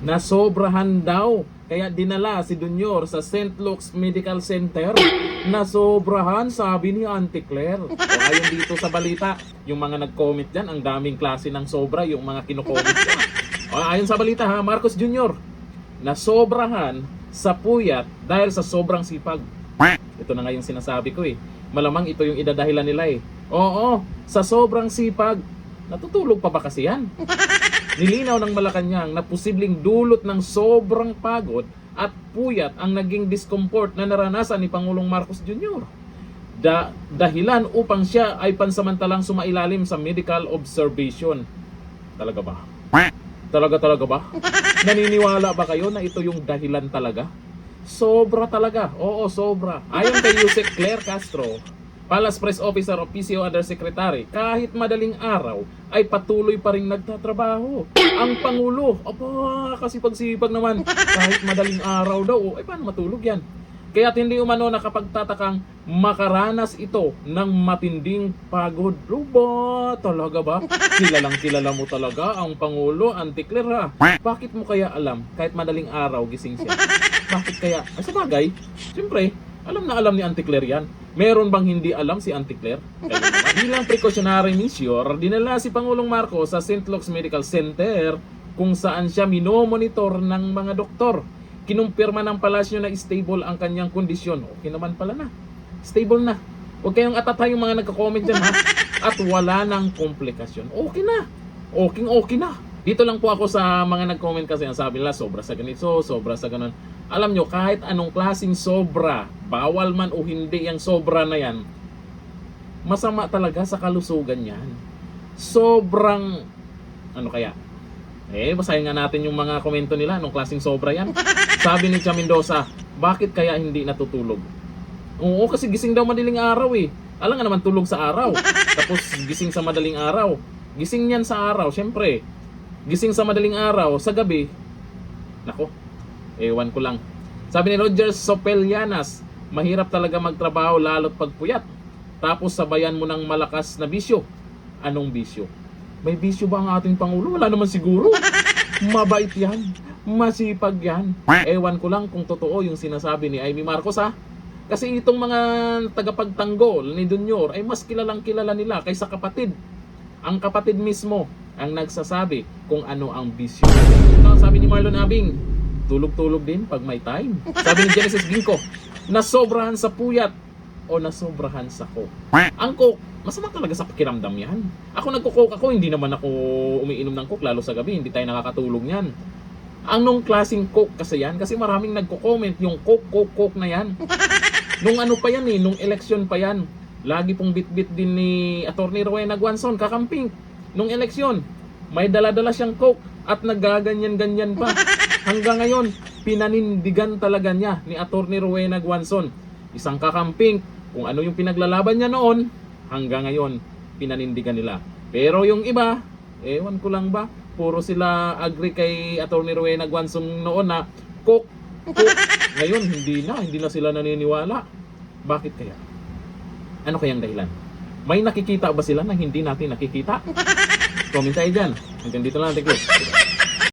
Nasobrahan daw. Kaya dinala si Junior sa St. Luke's Medical Center. Nasobrahan, sabi ni Auntie Claire. O ayon dito sa balita, yung mga nag-comment dyan, ang daming klase ng sobra, yung mga kino-comment dyan. O ayon sa balita ha, Marcos Jr. nasobrahan sa puyat dahil sa sobrang sipag. Ito na nga yung sinasabi ko eh. Malamang ito yung idadahilan nila eh. Oo, sa sobrang sipag. Natutulog pa ba kasi yan? Nilinaw ng Malacanang na posibleng dulot ng sobrang pagod at puyat ang naging discomfort na naranasan ni Pangulong Marcos Jr. Dahilan upang siya ay pansamantalang sumailalim sa medical observation. Talaga ba? Talaga ba? Naniniwala ba kayo na ito yung dahilan talaga? Sobra talaga. Oo, sobra. Ayon kay Yusek Claire Castro, Palace Press Officer of PCO Undersecretary, kahit madaling araw ay patuloy pa rin nagtatrabaho. Ang Pangulo, kasi pagsipag naman, kahit madaling araw daw, ay paano matulog yan? Kaya't hindi umano nakapagtatakang makaranas ito ng matinding pagod. Ba? Talaga ba? Kilala mo talaga ang Pangulo, Auntie Claire ha? Bakit mo kaya alam kahit madaling araw gising siya? Bakit kaya? Ay sa bagay, siyempre, alam na alam ni Auntie Claire yan. Meron bang hindi alam si Auntie Claire? Bilang precautionary measure, dinala si Pangulong Marcos sa St. Luke's Medical Center kung saan siya minomonitor ng mga doktor. Kinumpirma ng palasyo na stable ang kanyang kondisyon. Okay naman pala na. Stable na. Huwag kayong atatay yung mga nagka-comment dyan ha. At wala ng komplikasyon. Okay na. Okay na. Dito lang po ako sa mga nag-comment kasi ang sabi nila sobra sa ganito, sobra sa ganun. Alam nyo, kahit anong klaseng sobra, bawal man o hindi yung sobra na yan, masama talaga sa kalusugan yan. Sobrang, ano kaya? Basahin nga natin yung mga komento nila, anong klaseng sobra yan. Sabi ni Tia Mendoza, bakit kaya hindi natutulog? Oo, kasi gising daw madaling araw eh. Alam nga naman tulog sa araw. Tapos gising sa madaling araw. Gising yan sa araw, syempre. Gising sa madaling araw, sa gabi. Nako, ewan ko lang. Sabi ni Roger Sopelianas, mahirap talaga magtrabaho lalo't pagpuyat. Tapos sabayan mo ng malakas na bisyo. Anong bisyo? May bisyo ba ang ating Pangulo? Wala naman siguro. Mabait yan. Masipag yan. Ewan ko lang kung totoo yung sinasabi ni Amy Marcos ha. Kasi itong mga tagapagtanggol ni Junior ay mas kilalang kilala nila kaysa kapatid. Ang kapatid mismo ang nagsasabi kung ano ang bisyo. Sabi ni Marlon Abing, tulog-tulog din pag may time. Sabi ni Genesis Ginko, nasobrahan sa puyat o nasobrahan sa coke. Ang coke, masama talaga sa pakiramdam yan. Ako nagko-coke ako, hindi naman ako umiinom ng coke, lalo sa gabi, hindi tayo nakakatulog yan. Anong klaseng coke kasi yan? Kasi maraming nagko-comment yung coke na yan. Nung ano pa yan nung eleksyon pa yan. Lagi pong bit-bit din ni Atty. Rowena Guanzon, kakamping. Nung eleksyon, may dala-dala siyang coke at nagaganyan-ganyan pa. Hanggang ngayon, pinanindigan talaga niya ni Atty. Rowena Guanzon. Isang kakamping, kung ano yung pinaglalaban niya noon, hanggang ngayon, pinanindigan nila. Pero yung iba, ewan ko lang ba, puro sila agree kay Atty. Rowena Guanzon noon na coke. Ngayon, hindi na sila naniniwala. Bakit kaya? Ano kayang dahilan? May nakikita ba sila na hindi natin nakikita? Comment tayo dyan. Hanggang dito lang natin,